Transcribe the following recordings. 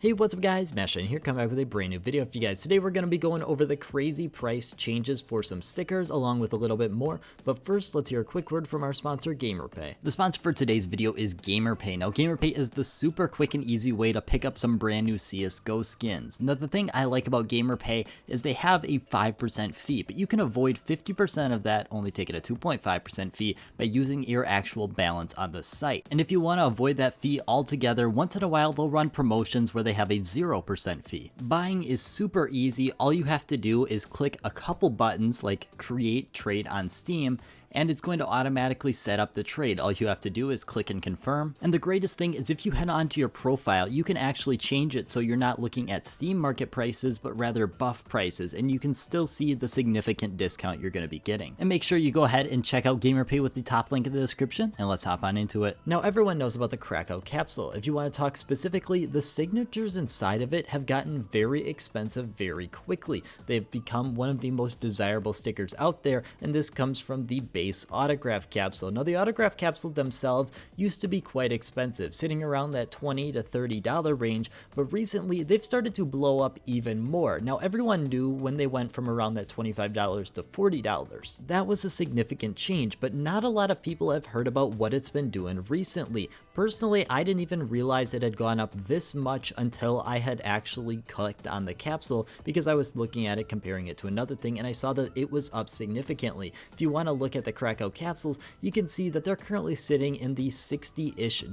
Hey, what's up guys, Masha here, coming back with a brand new video for you guys. Today we're going to be going over the crazy price changes for some stickers along with a little bit more. But first, let's hear a quick word from our sponsor, GamerPay. The sponsor for today's video is GamerPay. Now, GamerPay is the super quick and easy way to pick up some brand new CSGO skins. Now, the thing I like about GamerPay is they have a 5% fee, but you can avoid 50% of that, only taking a 2.5% fee by using your actual balance on the site. And if you want to avoid that fee altogether, once in a while they'll run promotions where they have a 0% fee. Buying is super easy. All you have to do is click a couple buttons like create trade on Steam, and it's going to automatically set up the trade. All you have to do is click and confirm. And the greatest thing is if you head onto your profile, you can actually change it so you're not looking at Steam market prices, but rather buff prices, and you can still see the significant discount you're going to be getting. And make sure you go ahead and check out GamerPay with the top link in the description, and let's hop on into it. Now, everyone knows about the Krakow capsule. If you want to talk specifically, the signatures inside of it have gotten very expensive very quickly. They've become one of the most desirable stickers out there, and this comes from the base autograph capsule. Now, the autograph capsules themselves used to be quite expensive, sitting around that $20 to $30 range, but recently they've started to blow up even more. Now, everyone knew when they went from around that $25 to $40. That was a significant change, but not a lot of people have heard about what it's been doing recently. Personally, I didn't even realize it had gone up this much until I had actually clicked on the capsule, because I was looking at it, comparing it to another thing, and I saw that it was up significantly. If you want to look at the Krakow capsules, you can see that they're currently sitting in the $60-ish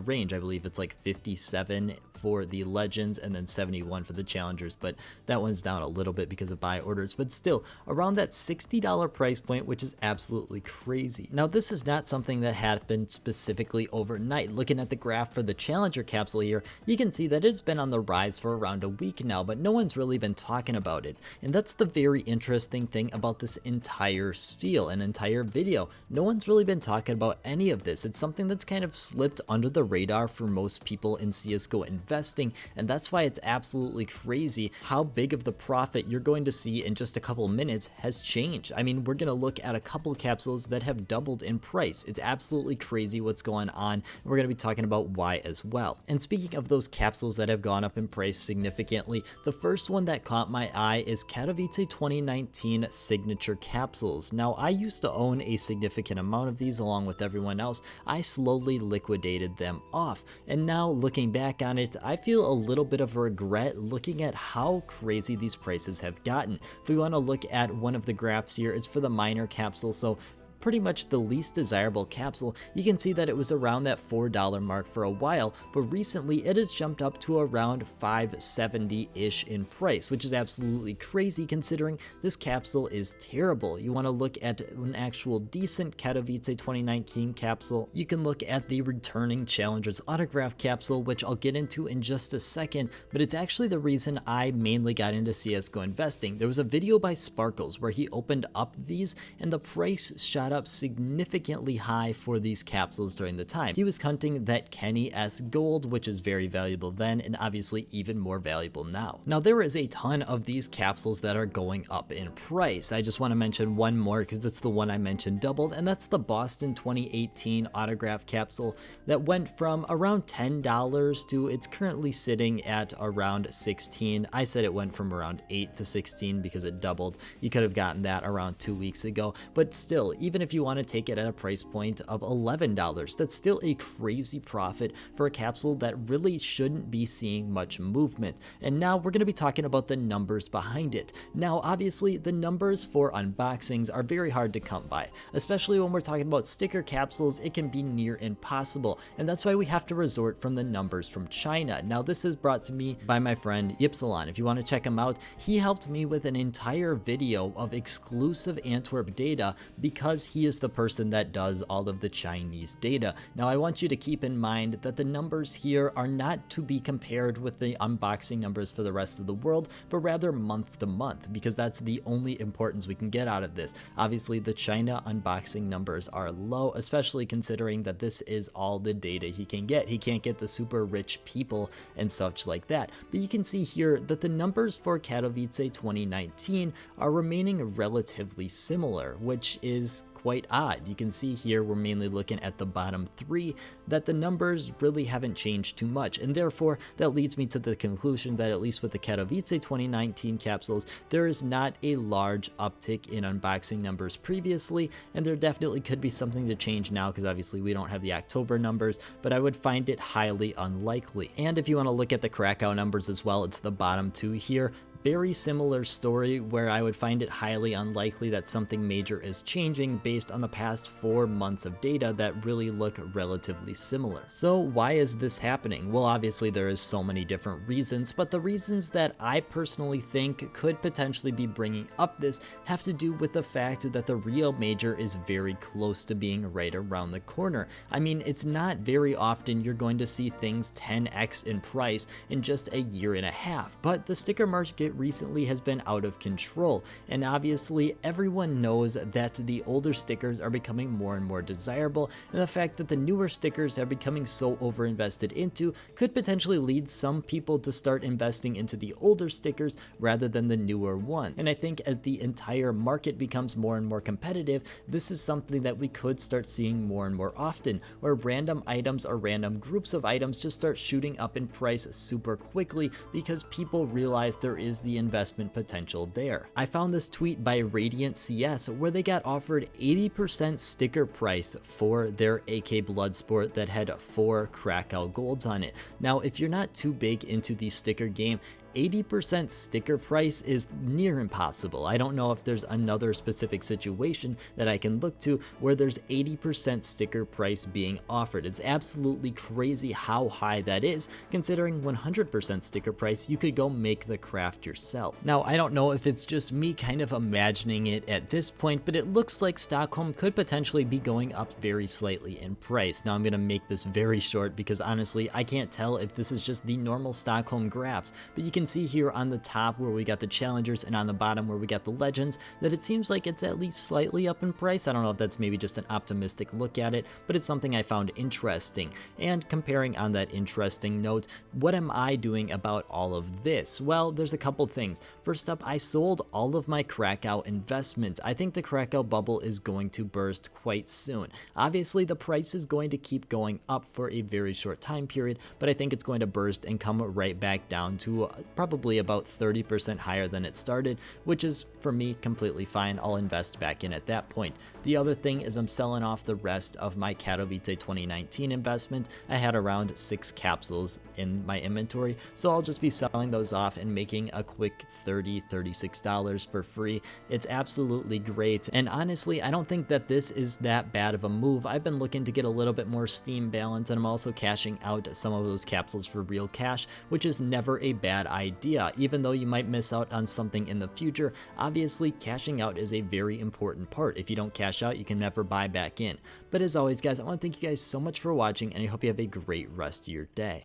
range. I believe it's like 57 for the legends and then 71 for the challengers, but that one's down a little bit because of buy orders, but still around that $60 price point, which is absolutely crazy. Now, this is not something that happened specifically overnight. Looking at the graph for the challenger capsule here, you can see that it's been on the rise for around a week now, but no one's really been talking about it. And that's the very interesting thing about this entire spiel, an entire video. No one's really been talking about any of this. It's something that's kind of slipped under the radar for most people in CSGO investing, and that's why it's absolutely crazy how big of the profit you're going to see in just a couple minutes has changed. I mean, we're going to look at a couple capsules that have doubled in price. It's absolutely crazy what's going on, and we're going to be talking about why as well. And speaking of those capsules that have gone up in price significantly, the first one that caught my eye is Katowice 2019 signature capsules. Now, I used to own a significant amount of these along with everyone else. I slowly liquidated them off, and now looking back on it, I feel a little bit of regret looking at how crazy these prices have gotten. If we want to look at one of the graphs here, it's for the minor capsule, so pretty much the least desirable capsule. You can see that it was around that $4 mark for a while, but recently it has jumped up to around $5.70-ish in price, which is absolutely crazy considering this capsule is terrible. You want to look at an actual decent Katowice 2019 capsule, you can look at the returning challengers autograph capsule, which I'll get into in just a second, but it's actually the reason I mainly got into CSGO investing. There was a video by Sparkles where he opened up these, and the price shot up significantly high for these capsules during the time. He was hunting that Kenny S gold, which is very valuable then and obviously even more valuable now. Now, there is a ton of these capsules that are going up in price. I just want to mention one more because it's the one I mentioned doubled, and that's the Boston 2018 autograph capsule that went from around $10 to it's currently sitting at around $16. I said it went from around $8 to $16 because it doubled. You could have gotten that around 2 weeks ago, but still, even if you want to take it at a price point of $11, that's still a crazy profit for a capsule that really shouldn't be seeing much movement. And now we're going to be talking about the numbers behind it. Now, obviously, the numbers for unboxings are very hard to come by, especially when we're talking about sticker capsules. It can be near impossible, and that's why we have to resort from the numbers from China. Now, this is brought to me by my friend Ypsilon. If you want to check him out, he helped me with an entire video of exclusive Antwerp data because he is the person that does all of the Chinese data. Now, I want you to keep in mind that the numbers here are not to be compared with the unboxing numbers for the rest of the world, but rather month to month, because that's the only importance we can get out of this. Obviously, the China unboxing numbers are low, especially considering that this is all the data he can get. He can't get the super rich people and such like that. But you can see here that the numbers for Katowice 2019 are remaining relatively similar, which is quite odd. You can see here we're mainly looking at the bottom 3 that the numbers really haven't changed too much, and therefore that leads me to the conclusion that at least with the Katowice 2019 capsules, there is not a large uptick in unboxing numbers previously, and there definitely could be something to change now because obviously we don't have the October numbers, but I would find it highly unlikely. And if you want to look at the Krakow numbers as well, it's the bottom 2 here. Very similar story where I would find it highly unlikely that something major is changing based on the past 4 months of data that really look relatively similar. So why is this happening? Well, obviously there is so many different reasons, but the reasons that I personally think could potentially be bringing up this have to do with the fact that the real major is very close to being right around the corner. I mean, it's not very often you're going to see things 10x in price in just a year and a half, but the sticker market recently has been out of control, and obviously everyone knows that the older stickers are becoming more and more desirable, and the fact that the newer stickers are becoming so overinvested into could potentially lead some people to start investing into the older stickers rather than the newer one. And I think as the entire market becomes more and more competitive, this is something that we could start seeing more and more often, where random items or random groups of items just start shooting up in price super quickly because people realize there is the investment potential there. I found this tweet by Radiant CS where they got offered 80% sticker price for their AK Bloodsport that had 4 Krakow golds on it. Now, if you're not too big into the sticker game, 80% sticker price is near impossible. I don't know if there's another specific situation that I can look to where there's 80% sticker price being offered. It's absolutely crazy how high that is, considering 100% sticker price you could go make the craft yourself. Now, I don't know if it's just me kind of imagining it at this point, but it looks like Stockholm could potentially be going up very slightly in price. Now, I'm going to make this very short because honestly I can't tell if this is just the normal Stockholm graphs, but you can see here on the top where we got the challengers and on the bottom where we got the legends that it seems like it's at least slightly up in price. I don't know if that's maybe just an optimistic look at it, but it's something I found interesting. And comparing on that interesting note, what am I doing about all of this? Well, there's a couple things. First up, I sold all of my Krakow investments. I think the Krakow bubble is going to burst quite soon. Obviously the price is going to keep going up for a very short time period, but I think it's going to burst and come right back down to probably about 30% higher than it started, which is for me completely fine. I'll invest back in at that point. The other thing is I'm selling off the rest of my Katowice 2019 investment. I had around 6 capsules in my inventory, so I'll just be selling those off and making a quick $36 for free. It's absolutely great, and honestly I don't think that this is that bad of a move. I've been looking to get a little bit more Steam balance, and I'm also cashing out some of those capsules for real cash, which is never a bad idea. Even though you might miss out on something in the future, obviously cashing out is a very important part. If you don't cash out, you can never buy back in. But as always guys, I want to thank you guys so much for watching, and I hope you have a great rest of your day.